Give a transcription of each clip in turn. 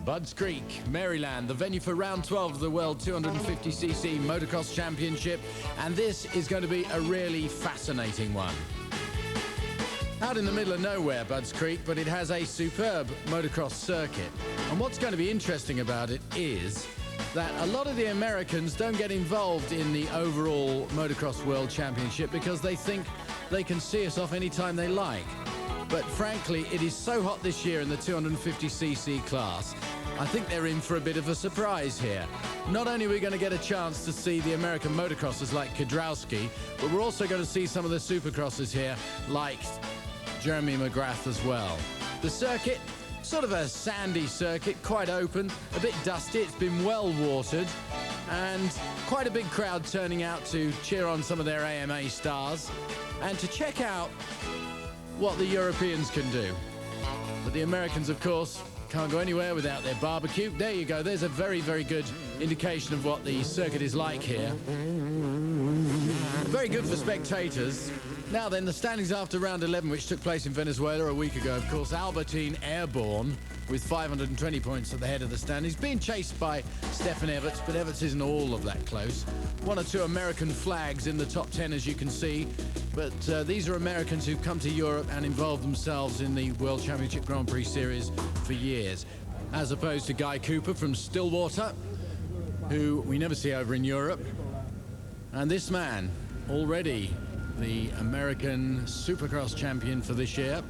Budds Creek, Maryland, the venue for round 12 of the World 250cc Motocross Championship, and this is going to be a really fascinating one. Out in the middle of nowhere, Budds Creek, but it has a superb motocross circuit. And what's going to be interesting about it is that a lot of the Americans don't get involved in the overall Motocross World Championship because they think they can see us off anytime they like. But frankly, it is so hot this year in the 250cc class, I think they're in for a bit of a surprise here. Not only are we going to get a chance to see the American motocrossers like Kiedrowski, but we're also going to see some of the supercrossers here like Jeremy McGrath as well. The circuit, sort of a sandy circuit, quite open, a bit dusty, it's been well watered, and quite a big crowd turning out to cheer on some of their AMA stars and to check out what the Europeans can do. But the Americans, of course, can't go anywhere without their barbecue. There you go, there's a very, very good indication of what the circuit is like here. Very good for spectators. Now then, the standings after round 11, which took place in Venezuela a week ago, of course. Albertine airborne with 520 points at the head of the standings, being chased by Stefan Everts, but Everts isn't all of that close. One or two American flags in the top 10, as you can see, but these are Americans who've come to Europe and involved themselves in the World Championship Grand Prix Series for years, as opposed to Guy Cooper from Stillwater, who we never see over in Europe. And this man, already the American Supercross champion for this year,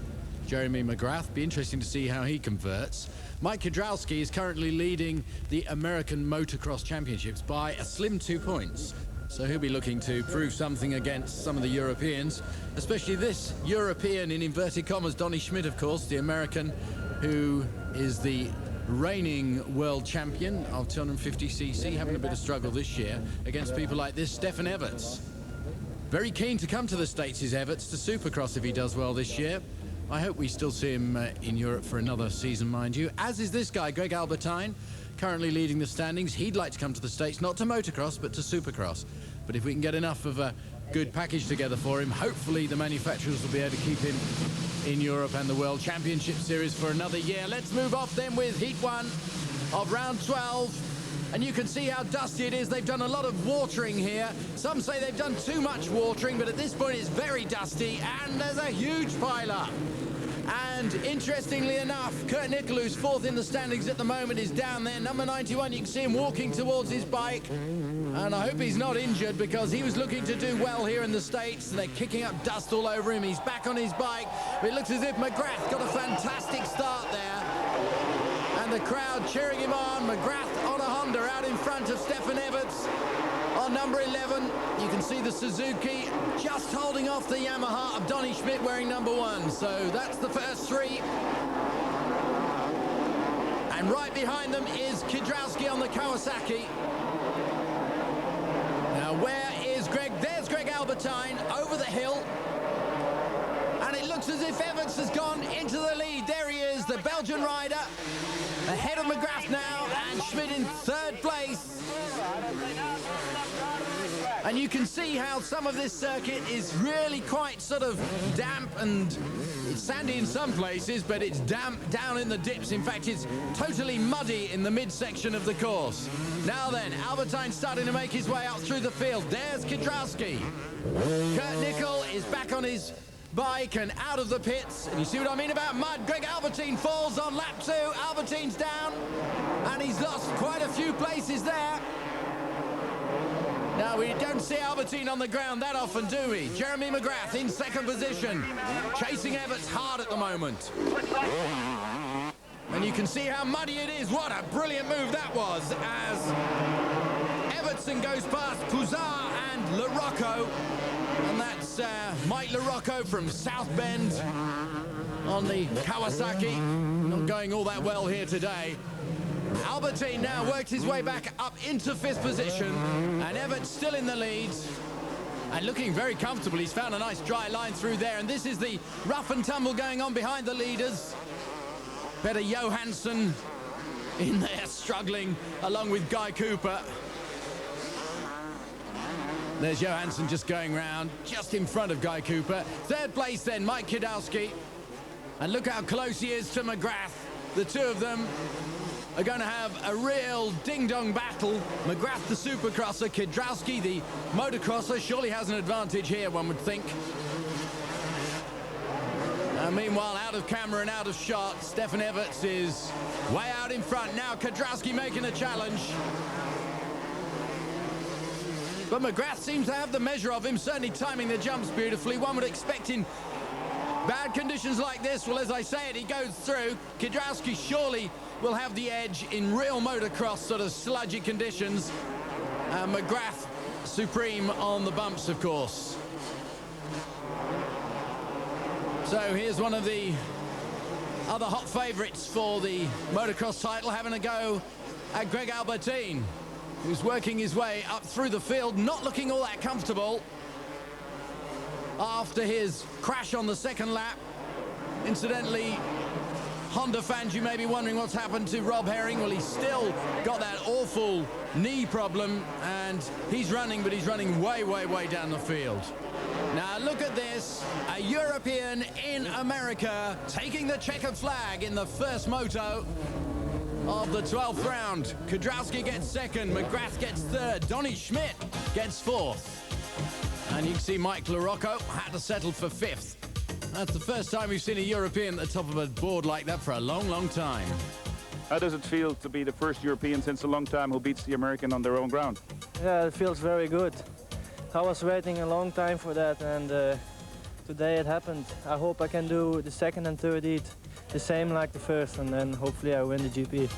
Jeremy McGrath. Be interesting to see how he converts. Mike Kiedrowski is currently leading the American Motocross Championships by a slim 2 points. So he'll be looking to prove something against some of the Europeans, especially this European, in inverted commas, Donny Schmidt, of course, the American, who is the reigning world champion of 250cc, having a bit of struggle this year against people like this Stefan Everts. Very keen to come to the States is Everts, to Supercross if he does well this year. I hope we still see him in Europe for another season, mind you, as is this guy, Greg Albertine, currently leading the standings. He'd like to come to the States, not to motocross, but to Supercross. But if we can get enough of a good package together for him, hopefully the manufacturers will be able to keep him in Europe and the World Championship Series for another year. Let's move off then with Heat 1 of round 12. And you can see how dusty it is. They've done a lot of watering here. Some say they've done too much watering, but at this point it's very dusty, and there's a huge pile-up. And interestingly enough, Kurt Nickel, who's fourth in the standings at the moment, is down there. Number 91, you can see him walking towards his bike. And I hope he's not injured, because he was looking to do well here in the States. And they're kicking up dust all over him. He's back on his bike. But it looks as if McGrath got a fantastic start there. And the crowd cheering him on. McGrath on a Honda out in front of Stefan Everts on number 11. You can see the Suzuki just holding off the Yamaha of Donny Schmidt wearing number 1. So that's the first three. And right behind them is Kiedrowski on the Kawasaki. Now where is Greg? There's Greg Albertine over the hill. And it looks as if Everts has gone into the lead. There he is, the Belgian rider. Ahead of McGrath now, and Schmidt in third place. And you can see how some of this circuit is really quite sort of damp, and it's sandy in some places, but it's damp down in the dips. In fact, it's totally muddy in the midsection of the course. Now then, Albertine's starting to make his way out through the field. There's Kiedrowski. Kurt Nickel is back on his bike and out of the pits, and you see what I mean about mud. Greg Albertine falls on lap 2. Albertine's down, and he's lost quite a few places there. Now, we don't see Albertine on the ground that often, do we? Jeremy McGrath in second position, chasing Everts hard at the moment. And you can see how muddy it is. What a brilliant move that was, as Evertson goes past Pouzard and LaRocco. And that's Mike LaRocco from South Bend on the Kawasaki. Not going all that well here today. Albertine now worked his way back up into 5th position, and Everts still in the lead and looking very comfortable. He's found a nice dry line through there, and this is the rough and tumble going on behind the leaders. Peter Johansson in there struggling along with Guy Cooper. There's Johansson just going round, just in front of Guy Cooper. Third place then, Mike Kiedrowski. And look how close he is to McGrath. the two of them are going to have a real ding-dong battle. McGrath, the supercrosser, Kwiatkowski, the motocrosser, surely has an advantage here, one would think. Meanwhile, out of camera and out of shot, Stefan Everts is way out in front. Now Kwiatkowski making a challenge. But McGrath seems to have the measure of him, certainly timing the jumps beautifully. One would expect in bad conditions like this, well, as I say it, he goes through. Kwiatkowski surely will have the edge in real motocross sort of sludgy conditions. McGrath supreme on the bumps, of course. So here's one of the other hot favourites for the motocross title, having a go at Greg Albertine, who's working his way up through the field, not looking all that comfortable after his crash on the second lap. Incidentally, Honda fans, you may be wondering what's happened to Rob Herring. Well, he's still got that awful knee problem, and he's running, but he's running way, way, way down the field. Now look at this, a European in America taking the checkered flag in the first moto of the 12th round. Kwiatkowski gets second, McGrath gets third, Donny Schmidt gets fourth. And you can see Mike LaRocco had to settle for fifth. That's the first time we've seen a European at the top of a board like that for a long, long time. How does it feel to be the first European since a long time who beats the American on their own ground? Yeah, it feels very good. I was waiting a long time for that, and today it happened. I hope I can do the second and third heat the same like the first, and then hopefully I win the GP.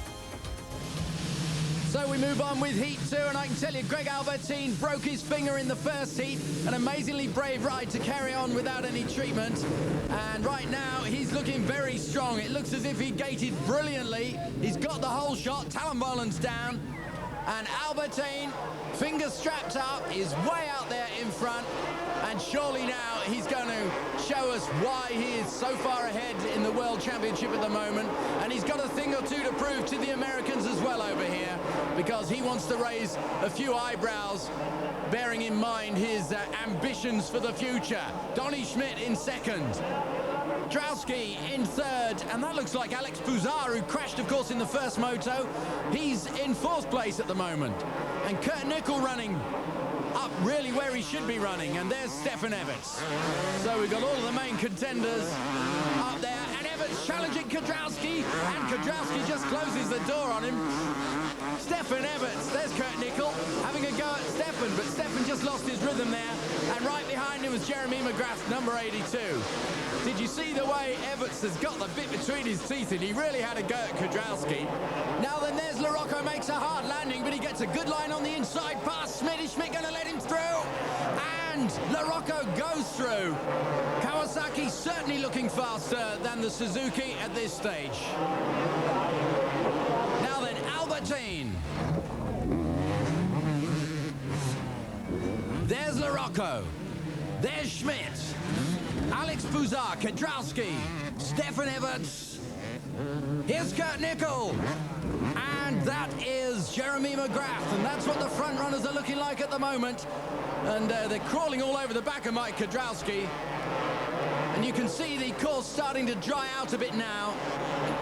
So we move on with Heat 2, and I can tell you Greg Albertine broke his finger in the first heat. An amazingly brave ride to carry on without any treatment. And right now, he's looking very strong. It looks as if he gated brilliantly. He's got the whole shot, Talonvolan's down. And Albertine, fingers strapped up, is way out there in front. And surely now he's going to show us why he is so far ahead in the World Championship at the moment. And he's got a thing or two to prove to the Americans as well over here, because he wants to raise a few eyebrows, bearing in mind his ambitions for the future. Donny Schmidt in second. Kwiatkowski in third, and that looks like Alex Pouzar, who crashed, of course, in the first moto. He's in fourth place at the moment. And Kurt Nickel running up really where he should be running, and there's Stefan Everts. So we've got all of the main contenders up there, and Everts challenging Kwiatkowski, and Kwiatkowski just closes the door on him. Stefan Everts, there's Kurt Nickel having a go at Stefan, but Stefan just lost his rhythm there, and right behind him was Jeremy McGrath, number 82. Did you see the way Everts has got the bit between his teeth, and he really had a go at Kwiatkowski. Now then, there's LaRocco, makes a hard landing, but he gets a good line on the inside pass. Schmidt, is Schmidt going to let him through? And LaRocco goes through. Kawasaki certainly looking faster than the Suzuki at this stage. Now then, Albertine. There's LaRocco. There's Schmidt. Alex Pouzar, Kwiatkowski, Stefan Everts. Here's Kurt Nickel. And that is Jeremy McGrath. And that's what the front runners are looking like at the moment. And they're crawling all over the back of Mike Kwiatkowski. And you can see the course starting to dry out a bit now.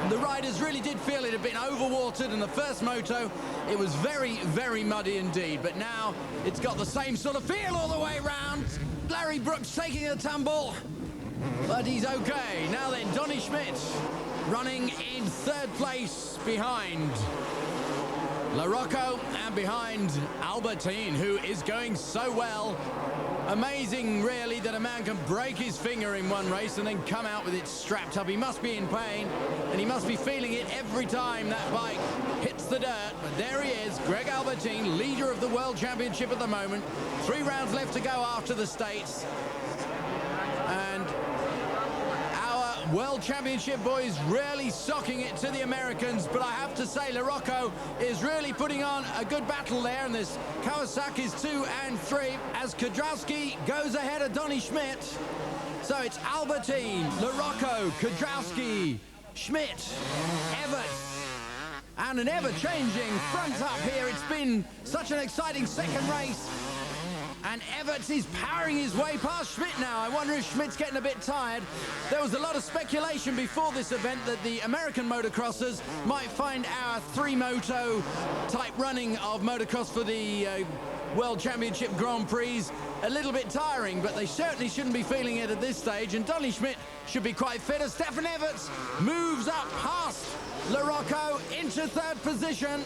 The riders really did feel it had been overwatered in the first moto. It was very, very muddy indeed. But now it's got the same sort of feel all the way around. Larry Brooks taking a tumble, but he's okay. Now then, Donny Schmidt running in third place behind LaRocco and behind Albertine, who is going so well. Amazing, really, that a man can break his finger in one race and then come out with it strapped up. He must be in pain, and he must be feeling it every time that bike hits the dirt. But there he is, Greg Albertine, leader of the World Championship at the moment. 3 rounds left to go after the States. And our World Championship boys really socking it to the Americans, but I have to say LaRocco is really putting on a good battle there, and there's Kawasaki's 2 and 3 as Kwiatkowski goes ahead of Donny Schmidt. So it's Albertine, LaRocco, Kwiatkowski, Schmidt, Everts, and an ever-changing front up here. It's been such an exciting second race. And Everts is powering his way past Schmidt now. I wonder if Schmidt's getting a bit tired. There was a lot of speculation before this event that the American motocrossers might find our three-moto type running of motocross for the World Championship Grand Prix a little bit tiring, but they certainly shouldn't be feeling it at this stage. And Donny Schmidt should be quite fit as Stefan Everts moves up past LaRocco into third position.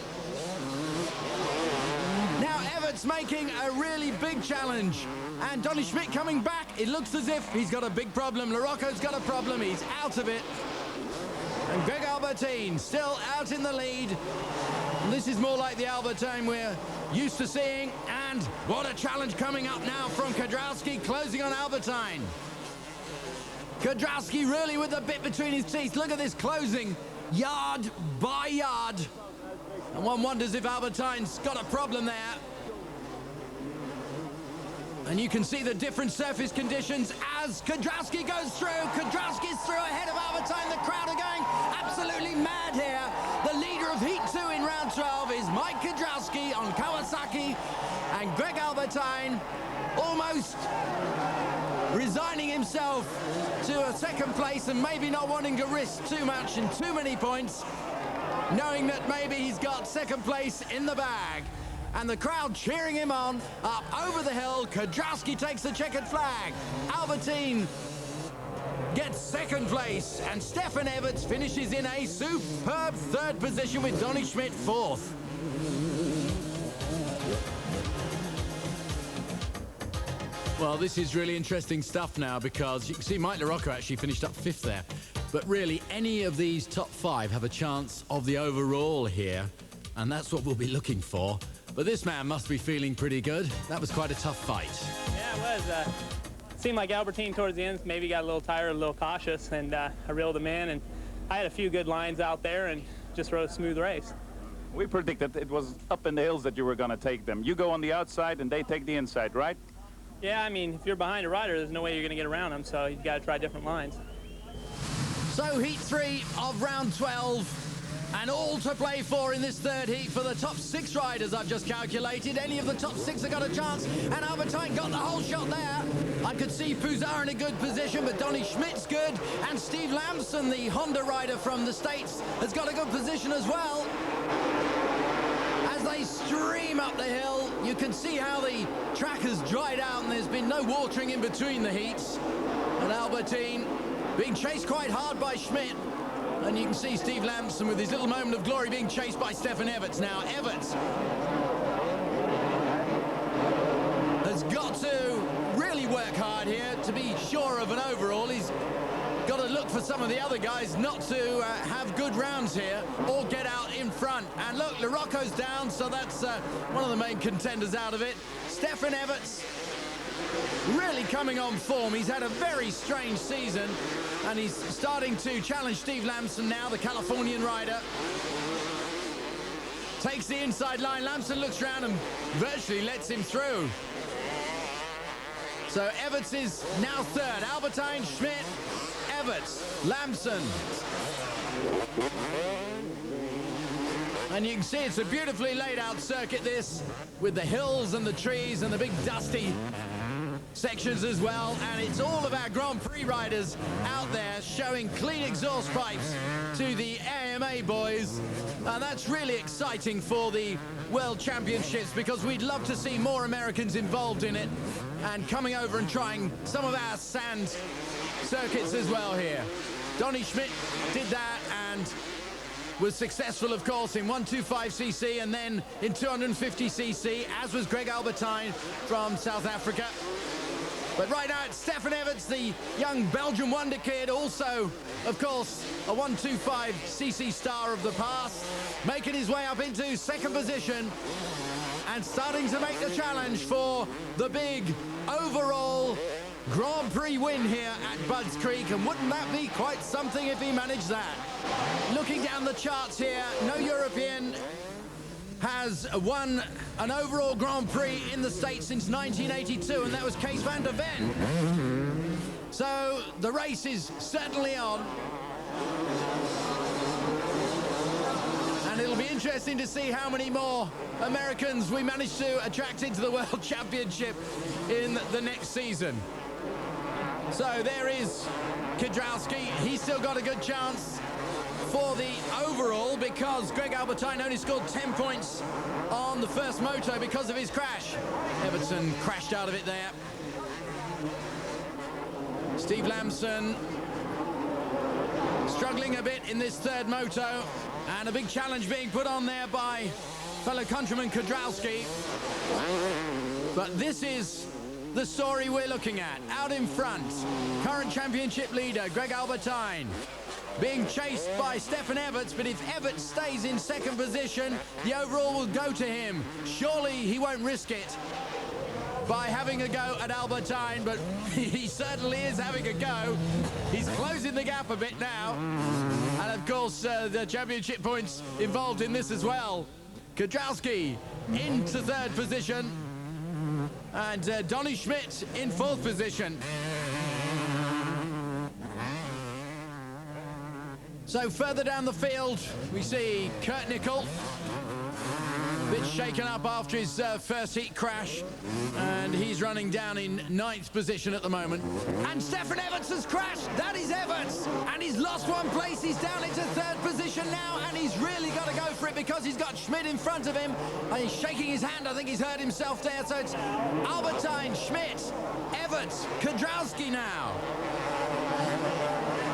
Now Everts making a really big challenge, and Donny Schmidt coming back. It looks as if he's got a big problem. LaRocco's got a problem. He's out of it. And Greg Albertine still out in the lead. And this is more like the Albertine we're used to seeing. And what a challenge coming up now from Kudrowski, closing on Albertine. Kudrowski really with the bit between his teeth. Look at this closing, yard by yard. And one wonders if Albertine's got a problem there. And you can see the different surface conditions as Kudrowski goes through. Kudrowski's through ahead of Albertine. The crowd are going absolutely mad here. The leader of Heat 2 in round 12 is Mike Kudrowski on Kawasaki. And Greg Albertine almost resigning himself to a second place and maybe not wanting to risk too much and too many points, knowing that maybe he's got second place in the bag. And the crowd cheering him on up over the hill. Kudrowski takes the checkered flag. Albertine gets second place, and Stefan Everts finishes in a superb third position with Donny Schmidt fourth. Well, this is really interesting stuff now, because you can see Mike LaRocco actually finished up fifth there. But really, any of these top five have a chance of the overall here, and that's what we'll be looking for. But this man must be feeling pretty good. That was quite a tough fight. Yeah, it was. Seemed like Albertine towards the end maybe got a little tired, a little cautious, and I reeled him in. And I had a few good lines out there and just rode a smooth race. We predicted it was up in the hills that you were going to take them. You go on the outside and they take the inside, right? Yeah, I mean, if you're behind a rider, there's no way you're going to get around him, so you've got to try different lines. So heat 3 of round 12. And all to play for in this third heat for the top 6 riders I've just calculated. Any of the top 6 have got a chance, and Albertine got the whole shot there. I could see Puzar in a good position, but Donny Schmidt's good, and Steve Lamson, the Honda rider from the States, has got a good position as well. As they stream up the hill, you can see how the track has dried out and there's been no watering in between the heats. And Albertine being chased quite hard by Schmidt. And you can see Steve Lamson with his little moment of glory being chased by Stefan Everts. Now, Everts has got to really work hard here to be sure of an overall. He's got to look for some of the other guys not to have good rounds here or get out in front. And look, LaRocco's down, so that's one of the main contenders out of it. Stefan Everts really coming on form. He's had a very strange season, and he's starting to challenge Steve Lamson now, the Californian rider. Takes the inside line. Lamson looks around and virtually lets him through. So Everts is now third. Albertine, Schmidt, Everts, Lamson. And you can see it's a beautifully laid out circuit, this, with the hills and the trees and the big dusty sections as well, and it's all of our Grand Prix riders out there showing clean exhaust pipes to the AMA boys, and that's really exciting for the World Championships, because we'd love to see more Americans involved in it and coming over and trying some of our sand circuits as well here. Donny Schmidt did that and was successful, of course, in 125cc and then in 250cc, as was Greg Albertine from South Africa. But right now, it's Stefan Everts, the young Belgian wonder kid, also, of course, a 125cc star of the past, making his way up into second position and starting to make the challenge for the big overall Grand Prix win here at Budds Creek. And wouldn't that be quite something if he managed that? Looking down the charts here, no European has won an overall Grand Prix in the States since 1982, and that was Kees van der Ven. So the race is certainly on. And it'll be interesting interesting to see how many more Americans we manage to attract into the World Championship in the next season. So there is Kudrowski. He's still got a good chance for the overall because Greg Albertine only scored 10 points on the first moto because of his crash. Everton crashed out of it there. Steve Lamson struggling a bit in this third moto, and a big challenge being put on there by fellow countryman Kudrowski. But this is the story we're looking at. Out in front, current championship leader Greg Albertine being chased by Stefan Everts, but if Everts stays in second position, the overall will go to him. Surely he won't risk it by having a go at Albertine, but he certainly is having a go. He's closing the gap a bit now. And of course, the championship points involved in this as well. Kudrowski into third position, and Donny Schmidt in fourth position. So further down the field, we see Kurt Nickel, a bit shaken up after his first heat crash, and he's running down in ninth position at the moment. And Stefan Everts has crashed. That is Everts, and he's lost one place. He's down into third position now, and he's really got to go for it because he's got Schmidt in front of him, and he's shaking his hand. I think he's hurt himself there. So it's Albertine, Schmidt, Everts, Kudrowski now.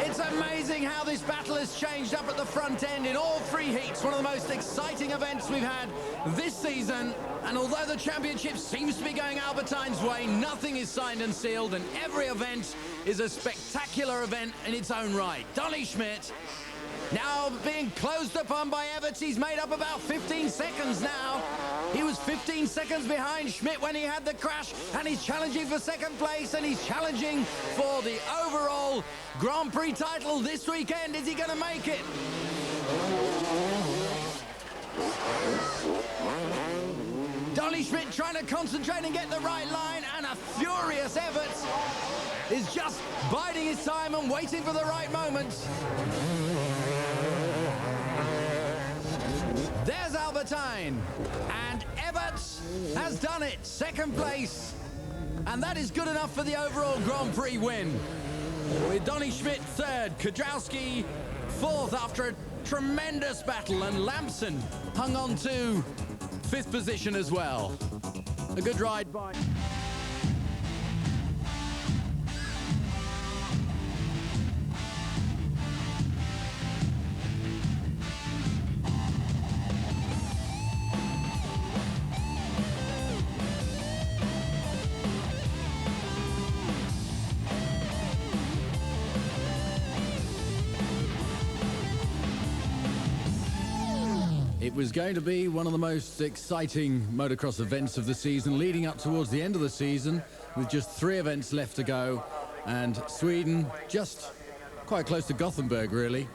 It's amazing how this battle has changed up at the front end in all three heats. One of the most exciting events we've had this season. And although the championship seems to be going Albertine's way, nothing is signed and sealed, and every event is a spectacular event in its own right. Donny Schmidt now being closed upon by Everts. He's made up about 15 seconds now. He was 15 seconds behind Schmidt when he had the crash, and he's challenging for second place, and he's challenging for the overall Grand Prix title this weekend. Is he going to make it? Donny Schmidt trying to concentrate and get the right line, and a furious Everts is just biding his time and waiting for the right moment. There's Albertine, and Everts has done it. Second place, and that is good enough for the overall Grand Prix win. With Donny Schmidt third, Kudrowski fourth after a tremendous battle, and Lamson hung on to fifth position as well. A good ride by... It was going to be one of the most exciting motocross events of the season, leading up towards the end of the season, with just 3 events left to go, and Sweden just quite close to Gothenburg, really.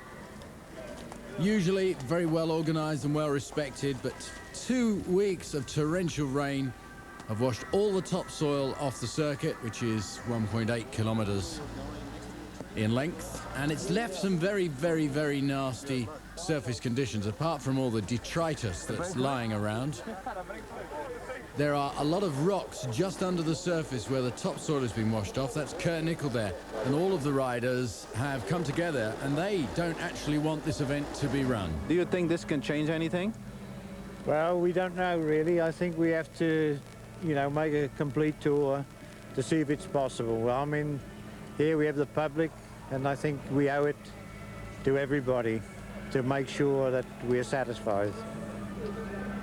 Usually very well organised and well respected, but 2 weeks of torrential rain have washed all the topsoil off the circuit, which is 1.8 kilometres in length, and it's left some very, very, very nasty surface conditions. Apart from all the detritus that's lying around, there are a lot of rocks just under the surface where the topsoil has been washed off. That's Kurt Nickel there, and all of the riders have come together, and they don't actually want this event to be run. Do you think this can change anything? Well, we don't know really. I think we have to, you know, make a complete tour to see if it's possible. I mean, here we have the public, and I think we owe it to everybody to make sure that we're satisfied.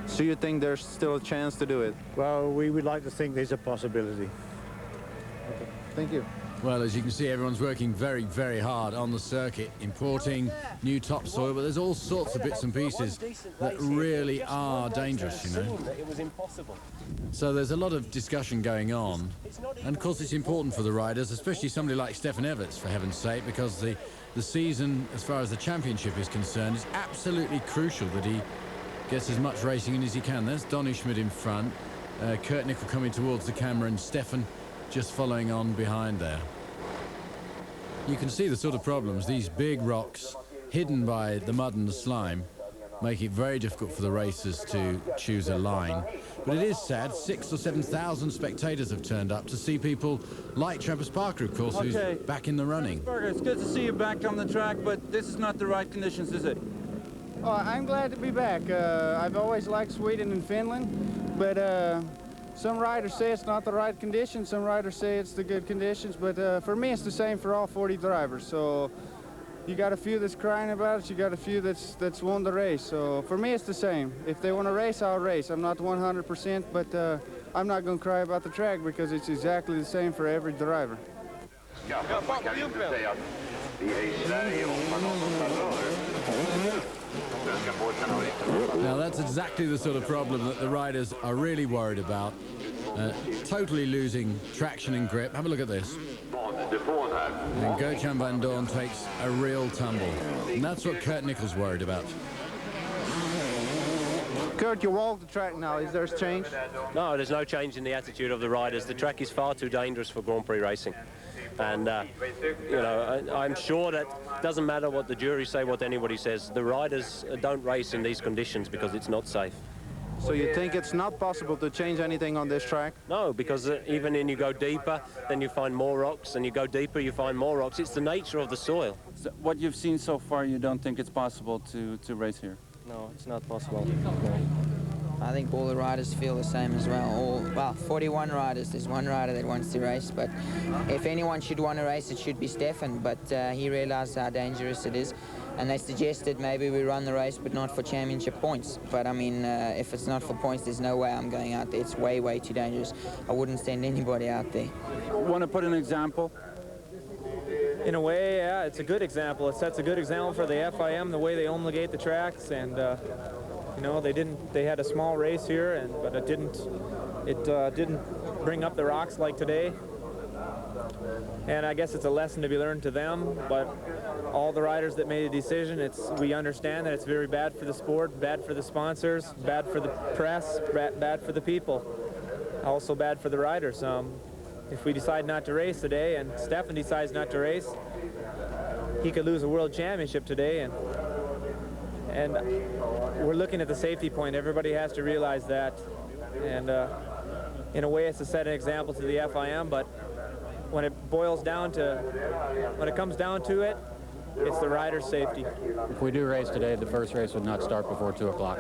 So you think there's still a chance to do it? Well, we would like to think there's a possibility. Okay. Thank you. Well, as you can see, everyone's working very, very hard on the circuit, importing new topsoil, but there's all sorts of bits and pieces that really are dangerous, you know. So there's a lot of discussion going on, and of course it's important for the riders, especially somebody like Stefan Everts, for heaven's sake, because the season, as far as the championship is concerned, is absolutely crucial that he gets as much racing in as he can. There's Donny Schmidt in front, Kurt Nickel coming towards the camera, and Stefan just following on behind there. You can see the sort of problems, these big rocks hidden by the mud and the slime, making it very difficult for the racers to choose a line. But it is sad, 6,000 or 7,000 spectators have turned up to see people like Travis Parker, of course, who's back in the running. Parker, it's good to see you back on the track, but this is not the right conditions, is it? Oh, I'm glad to be back. I've always liked Sweden and Finland, but some riders say it's not the right conditions, some riders say it's the good conditions, but for me it's the same for all 40 drivers. So you got a few that's crying about it, you got a few that's won the race. So for me it's the same. If they want to race, I'll race. I'm not 100%, but I'm not going to cry about the track because it's exactly the same for every driver. Now that's exactly the sort of problem that the riders are really worried about. Totally losing traction and grip. Have a look at this. And Gert-Jan van Doorn takes a real tumble. And that's what Kurt Nichols worried about. Kurt, you walk the track now. Is there a change? No, there's no change in the attitude of the riders. The track is far too dangerous for Grand Prix racing. And, you know, I'm sure that it doesn't matter what the jury say, what anybody says. The riders don't race in these conditions because it's not safe. So you think it's not possible to change anything on this track? No, because even when you go deeper, then you find more rocks, and you go deeper, you find more rocks. It's the nature of the soil. So what you've seen so far, you don't think it's possible to race here? No, it's not possible. No. I think all the riders feel the same as well. Well, 41 riders. There's one rider that wants to race, but if anyone should want to race, it should be Stefan. But he realized how dangerous it is, and they suggested maybe we run the race, but not for championship points. But I mean, if it's not for points, there's no way I'm going out there. It's way, way too dangerous. I wouldn't send anybody out there. Want to put an example? In a way, yeah, it's a good example. It sets a good example for the FIM, the way they omligate the tracks, and you know, they had a small race here, but it didn't bring up the rocks like today. And I guess it's a lesson to be learned to them, but all the riders that made a decision, we understand that it's very bad for the sport, bad for the sponsors, bad for the press, bad for the people, also bad for the riders. If we decide not to race today, and Stefan decides not to race, he could lose a world championship today, and we're looking at the safety point. Everybody has to realize that, and in a way it's to set an example to the FIM, but when it comes down to it, it's the rider's safety. If we do race today, the first race would not start before 2 o'clock.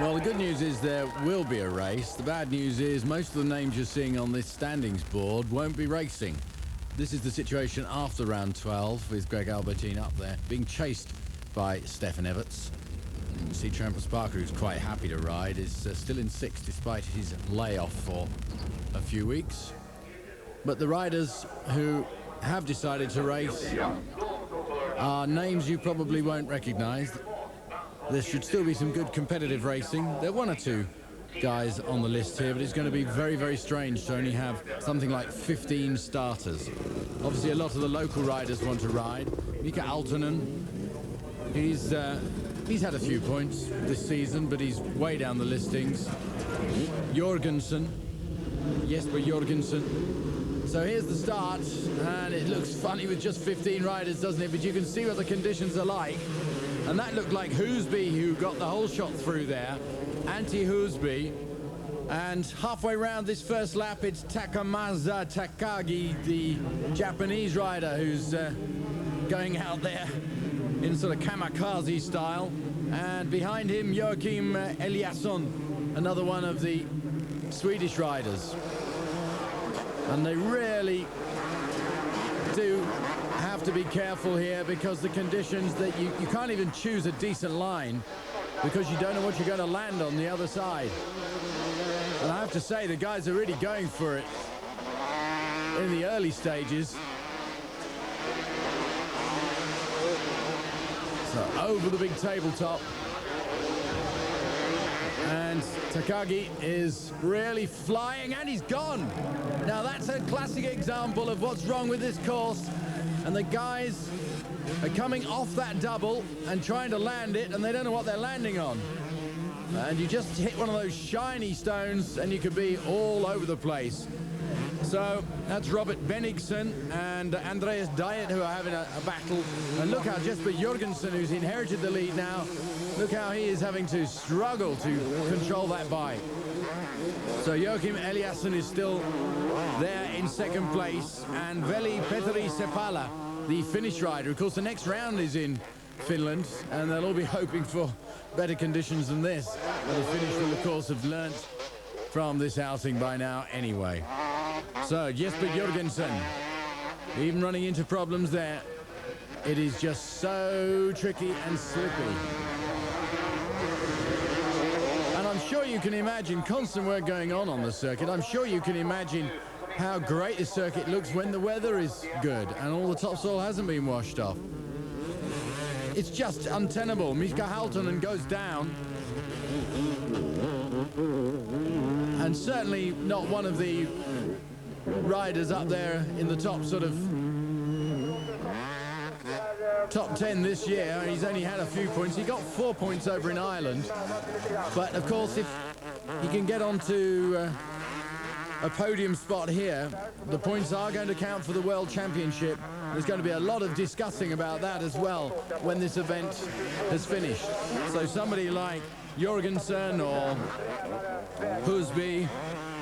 Well, the good news is there will be a race. The bad news is most of the names you're seeing on this standings board won't be racing. This is the situation after round 12 with Greg Albertine up there being chased by Stefan Everts. You can see Travis Parker, who's quite happy to ride, is still in 6th despite his layoff for a few weeks. But the riders who have decided to race are names you probably won't recognize. There should still be some good competitive racing. There are 1 or 2 guys on the list here, but it's going to be very, very strange to only have something like 15 starters. Obviously, a lot of the local riders want to ride. Mika Aaltonen, he's had a few points this season, but he's way down the listings. Jorgensen, Jesper Jorgensen. So here's the start, and it looks funny with just 15 riders, doesn't it? But you can see what the conditions are like. And that looked like Hoosby, who got the whole shot through there. Anti-Hoosby. And halfway round this first lap, it's Takamasa Takagi, the Japanese rider, who's going out there in sort of kamikaze style. And behind him, Joachim Eliasson, another one of the Swedish riders. And they really do have to be careful here because the conditions that you can't even choose a decent line because you don't know what you're going to land on the other side. And I have to say, the guys are really going for it in the early stages. So over the big tabletop. And Takagi is really flying, and he's gone. Now that's a classic example of what's wrong with this course. And the guys are coming off that double and trying to land it, and they don't know what they're landing on. And you just hit one of those shiny stones, and you could be all over the place. So that's Robert Bennigsen and Andreas Diet who are having a battle. And look how Jesper Jorgensen, who's inherited the lead now, look how he is having to struggle to control that bike. So Joachim Eliasson is still there in second place, and Veli-Petteri Sepala, the Finnish rider. Of course, the next round is in Finland, and they'll all be hoping for better conditions than this. But the Finnish will, of course, have learnt from this outing by now anyway. So Jesper Jorgensen, even running into problems there. It is just so tricky and slippy. And I'm sure you can imagine constant work going on the circuit. I'm sure you can imagine how great the circuit looks when the weather is good and all the topsoil hasn't been washed off. It's just untenable. Mika Haltonen goes down. And certainly not one of the riders up there in the top sort of top 10 this year. He's only had a few points. He got 4 points over in Ireland. But of course, if he can get onto a podium spot here, the points are going to count for the World Championship. There's going to be a lot of discussing about that as well when this event has finished. So somebody like Jorgensen or Husby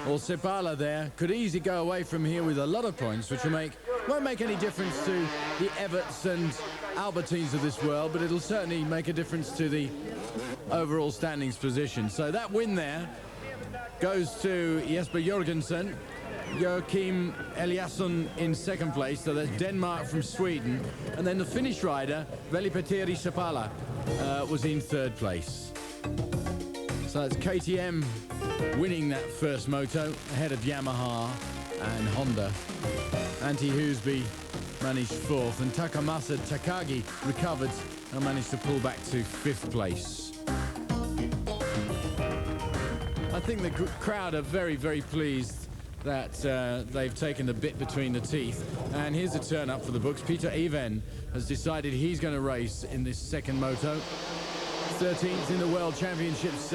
or Sepala there could easily go away from here with a lot of points, which won't make any difference to the Everts and Albertines of this world, but it'll certainly make a difference to the overall standings position. So that win there goes to Jesper Jorgensen. Joachim Eliasson in second place, so that's Denmark from Sweden. And then the Finnish rider, Veli-Petteri Sepala, was in third place. So it's KTM winning that first moto ahead of Yamaha and Honda. Antti Husby managed fourth, and Takamasa Takagi recovered and managed to pull back to fifth place. I think the crowd are very, very pleased that they've taken the bit between the teeth. And here's a turn up for the books. Peter Even has decided he's going to race in this second moto. 13th in the World Championships